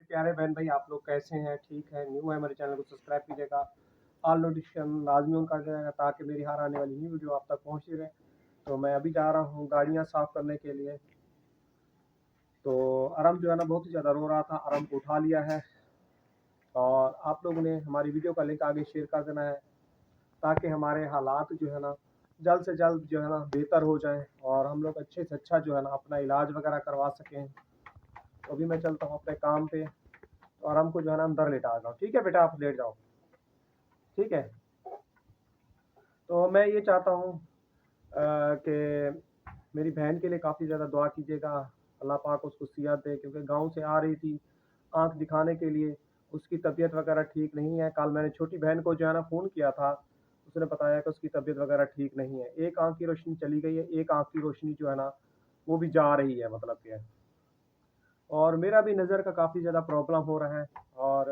प्यारे बहन भाई, आप लोग कैसे हैं? ठीक है? न्यू है मेरे चैनल को सब्सक्राइब कीजिएगा, ऑल नोटिफिकेशन लाजमी ऑन कर दीजिएगा ताकि मेरी हर आने वाली न्यू वीडियो आप तक पहुंचती रहे। तो मैं अभी जा रहा हूँ गाड़ियाँ साफ़ करने के लिए। तो अरम जो है ना बहुत ही ज़्यादा रो रहा था, अरम को उठा लिया है और आप लोगों ने हमारी वीडियो का लिंक आगे शेयर कर देना है ताकि हमारे हालात जो है ना जल्द से जल्द जो है ना बेहतर हो जाएँ और हम लोग अच्छे से अच्छा जो है ना अपना इलाज वगैरह करवा सकें। तो अभी मैं चलता हूँ अपने काम पे और हमको जो है ना अंदर लेटा जाओ। ठीक है बेटा, आप लेट जाओ। ठीक है। तो मैं ये चाहता हूँ कि मेरी बहन के लिए काफ़ी ज़्यादा दुआ कीजिएगा, अल्लाह पाक उसको सेहत दे, क्योंकि गांव से आ रही थी आंख दिखाने के लिए। उसकी तबीयत वगैरह ठीक नहीं है। कल मैंने छोटी बहन को जो है ना फ़ोन किया था, उसने बताया कि उसकी तबीयत वगैरह ठीक नहीं है। एक आंख की रोशनी चली गई है, एक आंख की रोशनी जो है ना वो भी जा रही है, मतलब कि। और मेरा भी नज़र का काफ़ी ज़्यादा प्रॉब्लम हो रहा है और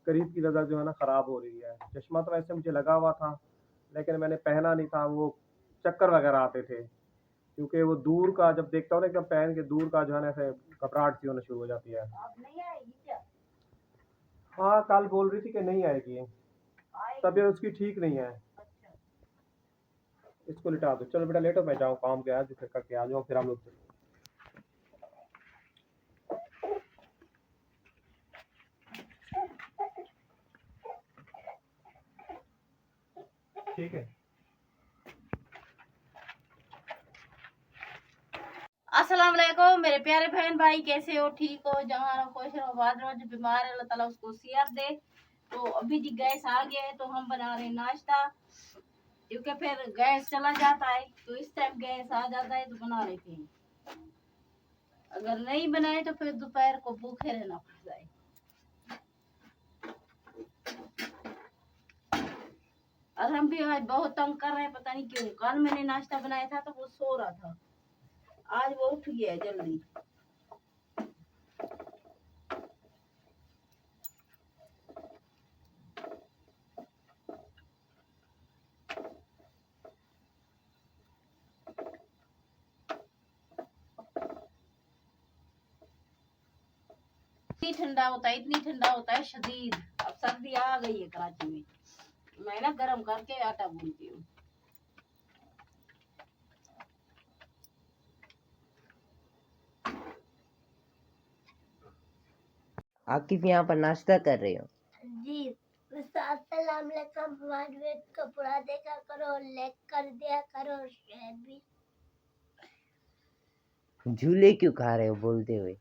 करीब की नज़र जो है ना ख़राब हो रही है। चश्मा तो वैसे मुझे लगा हुआ था, लेकिन मैंने पहना नहीं था। वो चक्कर वगैरह आते थे, क्योंकि वो दूर का जब देखता हूँ ना एकदम पहन के, दूर का जो है ना ऐसे घबराहट सी होना शुरू हो जाती है। हाँ, कल बोल रही थी कि नहीं आएगी, तबीयत उसकी ठीक नहीं है। इसको लिटा दो। चलो बेटा लेटो, मैं जाऊँ काम के, आज फिर करके आ जाऊँ, फिर हम लोग। ठीक है। अस्सलाम वालेकुम मेरे प्यारे बहन भाई, कैसे हो? ठीक हो? जहाँ रहो खुश रहो, बात रहो। जो बीमार है अल्लाह ताला उसको सेहत दे। तो अभी जी गैस आ गया है तो हम बना रहे हैं नाश्ता, क्योंकि फिर गैस चला जाता है तो इस टाइम गैस आ जाता है तो बना लेते हैं। अगर नहीं बनाए तो फिर दोपहर को भूखे रहना पड़ता है। और हम भी आज बहुत तंग कर रहे हैं, पता नहीं क्यों। कल मैंने नाश्ता बनाया था तो वो सो रहा था, आज वो उठ गया है जल्दी। इतनी ठंडा होता है, इतनी ठंडा होता है शदीद। अब सर्दी आ गई है कराची में, मैं ना गरम करके आटा गूंथती हूँ। आकिफ यहाँ पर नाश्ता कर रहे हो? जी। अस्सलाम वालेकुम। हमारे कपड़ा देखा करो, लाइक कर दिया करो, शेयर भी। झूले क्यों खा रहे हो बोलते हुए?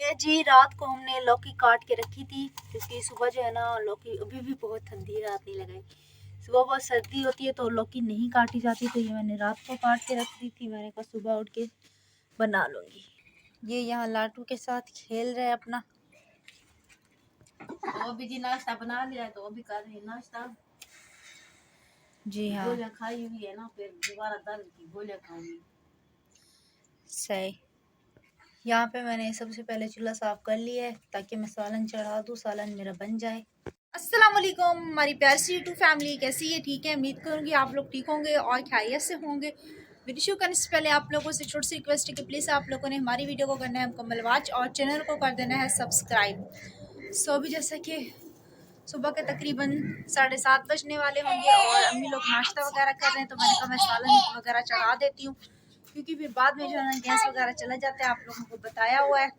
ये जी रात को हमने लौकी काट के रखी थी, क्योंकि सुबह जो है ना लौकी अभी भी बहुत ठंडी है, रात नहीं लगाई। सुबह बहुत सर्दी होती है तो लौकी नहीं काटी जाती, तो ये मैंने रात को काट के रख दी थी। मैंने कहा सुबह उठ के बना लूँगी। ये यहाँ लाटू के साथ खेल रहे हैं अपना। तो अभी जी नाश्ता बना लिया है तो अभी कर रहे हैं नाश्ता। जी हाँ, गोलियां खाई हुई है ना, फिर दोबारा दर्द की गोलियां खाऊंगी। सही। यहाँ पे मैंने सबसे पहले चूल्हा साफ कर लिया है ताकि मैं सालन चढ़ा दूँ, सालन मेरा बन जाए। अस्सलाम वालेकुम हमारी प्यारी सी यूट्यूब फैमिली, कैसी है? ठीक है, उम्मीद करूँगी आप लोग ठीक होंगे और खैरियत से होंगे। वीडियो शुरू करने से पहले आप लोगों से छोटी सी रिक्वेस्ट है कि प्लीज़ आप लोगों ने हमारी वीडियो को करना है मुकम्मल वॉच और चैनल को कर देना है सब्सक्राइब। सो अभी जैसे कि सुबह के तकरीबन 7:30 बजने वाले होंगे और अम्मी लोग नाश्ता वगैरह कर रहे हैं, तो मैंने कहा मैं सालन वगैरह चढ़ा देती हूँ, क्योंकि फिर बाद में जो है ना गैस वगैरह चला जाता है, आप लोगों को बताया हुआ है।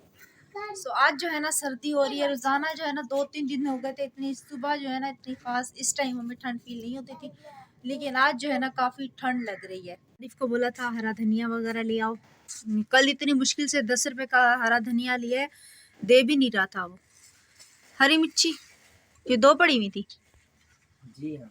सो आज जो है ना सर्दी हो रही है, रोज़ाना जो है ना 2-3 दिन हो गए थे, इतनी सुबह जो है ना इतनी खास इस टाइम हमें ठंड फील नहीं होती थी, लेकिन आज जो है ना काफ़ी ठंड लग रही है। आरिफ को बोला था हरा धनिया वगैरह ले आओ, कल इतनी मुश्किल से 10 रुपए का हरा धनिया लिया है, दे भी नहीं रहा था वो। हरी मिर्ची ये 2 पड़ी हुई थी। जी हाँ।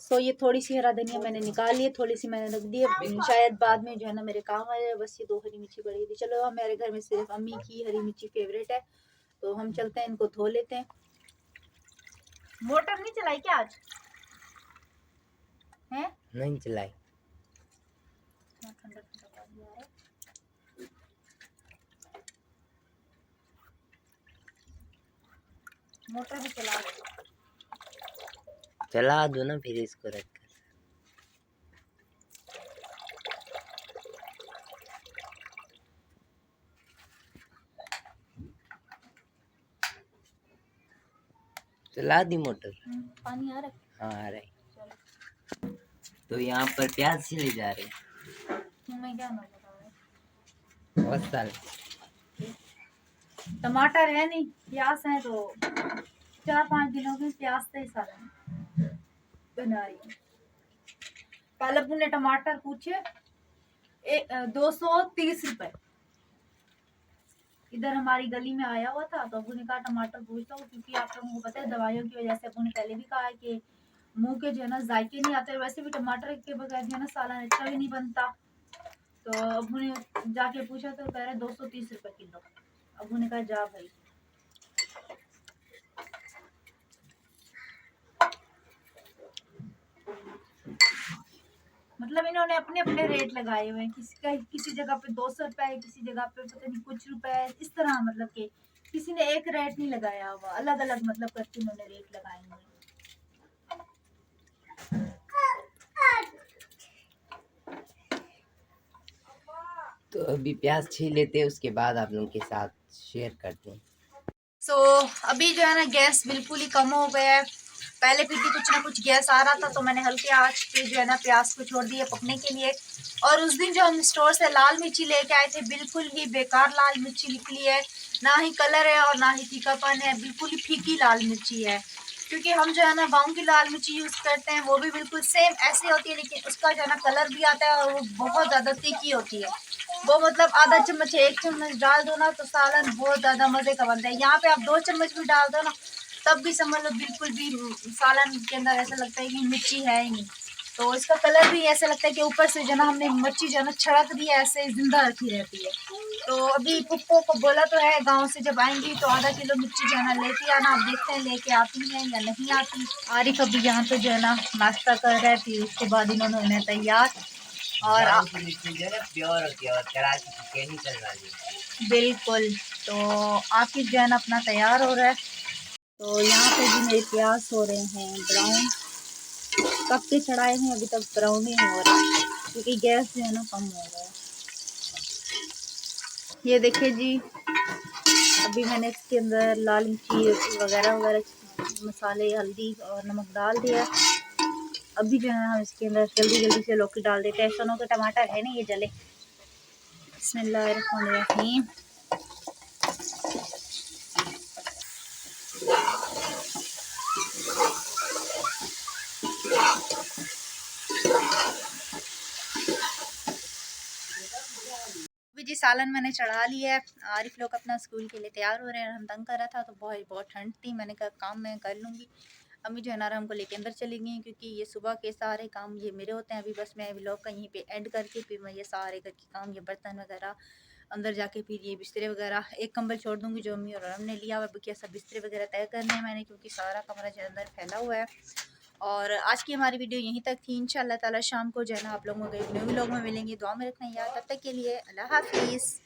सो ये थोड़ी सी हरा धनिया मैंने निकाल ली, थोड़ी सी मैंने रख दी है, शायद बाद में जो है ना मेरे काम आ जाए। बस ये 2 हरी मिर्ची पड़ी थी। चलो हमारे घर में सिर्फ अम्मी की हरी मिर्ची फेवरेट है, तो हम चलते हैं इनको धो लेते हैं। मोटर नहीं चलाई क्या आज? हैं? नहीं चलाई। ठंडा ठंडा पानी आ रहा है। मोटर भी चला रहे। चला दो ना फिर इसको रख कर। चला दी मोटर। पानी आ रहा है? हाँ आ रहा है। तो यहाँ पर प्याज छिले जा रहे हैं। मैं क्या ना बता रहा बहुत साल। टमाटर है नहीं, प्याज है, तो 4-5 किलो के प्याज से ही सालन बना रही हूँ। पहले अपने टमाटर पूछे 230 रुपए। इधर हमारी गली में आया हुआ था तो अबू ने कहा टमाटर पूछता हूँ, क्योंकि आप लोगों को पता है दवाइयों की वजह से अबू ने पहले भी कहा है कि मुंह के जो है ना जायके नहीं आते, वैसे भी टमाटर के बगैर जो है ना सालन अच्छा भी नहीं बनता। तो अबू ने जाके पूछा तो कह रहे 230 रुपए किलो। अबू ने कहा जा भाई। मतलब इन्होंने अपने अपने रेट लगाए हुए हैं, किसी जगह पे 200 रुपए, किसी जगह पे पता नहीं कुछ रुपए, इस तरह मतलब कि किसी ने एक रेट नहीं लगाया हुआ, अलग अलग मतलब करके इन्होंने रेट लगाए हुए हैं। तो अभी प्याज छील लेते हैं, उसके बाद आप लोगों के साथ शेयर करते हैं। अभी जो है ना गैस बिल्कुल ही कम हो गया है। पहले फिर भी कुछ ना कुछ गैस आ रहा था, तो मैंने हल्के आंच पे जो है ना प्याज को छोड़ दिया पकने के लिए। और उस दिन जो हम स्टोर से लाल मिर्ची लेके आए थे, बिल्कुल ही बेकार लाल मिर्ची निकली है। ना ही कलर है और ना ही तीखापन है, बिल्कुल ही फीकी लाल मिर्ची है। क्योंकि हम जो है ना गाँव की लाल मिर्ची यूज़ करते हैं, वो भी बिल्कुल सेम ऐसी होती है, लेकिन उसका जो है ना कलर भी आता है और वो बहुत ज़्यादा तीखी होती है। वो मतलब आधा चम्मच 1 चम्मच डाल दो ना तो सालन बहुत ज़्यादा मज़े का बनता है। यहाँ पे आप 2 चम्मच भी डाल दो ना तब भी समझ लो बिल्कुल भी सालन के अंदर ऐसा लगता है कि मिर्ची है ही नहीं। तो इसका कलर भी ऐसा लगता है कि ऊपर से जो ना हमने मिर्ची जो है ना छिड़क दी है, ऐसे जिंदा रखी रहती है। तो अभी पुप्पो को बोला तो है गांव से जब आएंगी तो आधा किलो मिर्ची जो है ना लेके आना। आप देखते हैं लेके आती हैं या नहीं आती। आरिफ अभी यहाँ पे जो है ना नाश्ता कर रहे थे, उसके बाद इन्होंने उन्हें तैयार और प्योर होती है और कराची की केमिकल वाली। बिल्कुल। तो आपकी जो है ना अपना तैयार हो रहा है। तो यहाँ पे भी मेरे प्याज हो रहे हैं ब्राउन। कब के चढ़ाए हैं अभी तक ब्राउन ही हो रहा है, क्योंकि गैस जो है ना कम हो रहा है। ये देखिए जी, अभी मैंने इसके अंदर लाल मिर्ची वगैरह वगैरह मसाले हल्दी और नमक डाल दिया। अभी जो है हम इसके अंदर जल्दी जल्दी से लौकी डाल देते हैं, सोनों के टमाटर है नहीं ये जले। बिस्मिल्लाहिर्रहमानिर्रहीम। अभी जी सालन मैंने चढ़ा लिया है। आरिफ लोग अपना स्कूल के लिए तैयार हो रहे हैं। हम तंग कर रहा था तो बहुत ठंड थी, मैंने कहा काम मैं कर लूँगी। अम्मी जो है ना हमको लेके अंदर चली गई, क्योंकि ये सुबह के सारे काम ये मेरे होते हैं। अभी बस मैं व्लॉग का यहीं पे एंड करके फिर मैं ये सारे घर के काम, ये बर्तन वगैरह अंदर जाके फिर ये बिस्तरे वगैरह, एक कंबल छोड़ दूँगी जो अम्मी और हमने लिया हुआ, बाकी सब बिस्तरे वगैरह तय करने हैं मैंने, क्योंकि सारा कमरा जो अंदर फैला हुआ है। और आज की हमारी वीडियो यहीं तक थी। इंशाल्लाह ताला शाम को जो है ना आप लोगों को एक न्यू व्लॉग में मिलेंगे। दुआ में रखना याद, तब तक के लिए अल्लाह हाफिज़।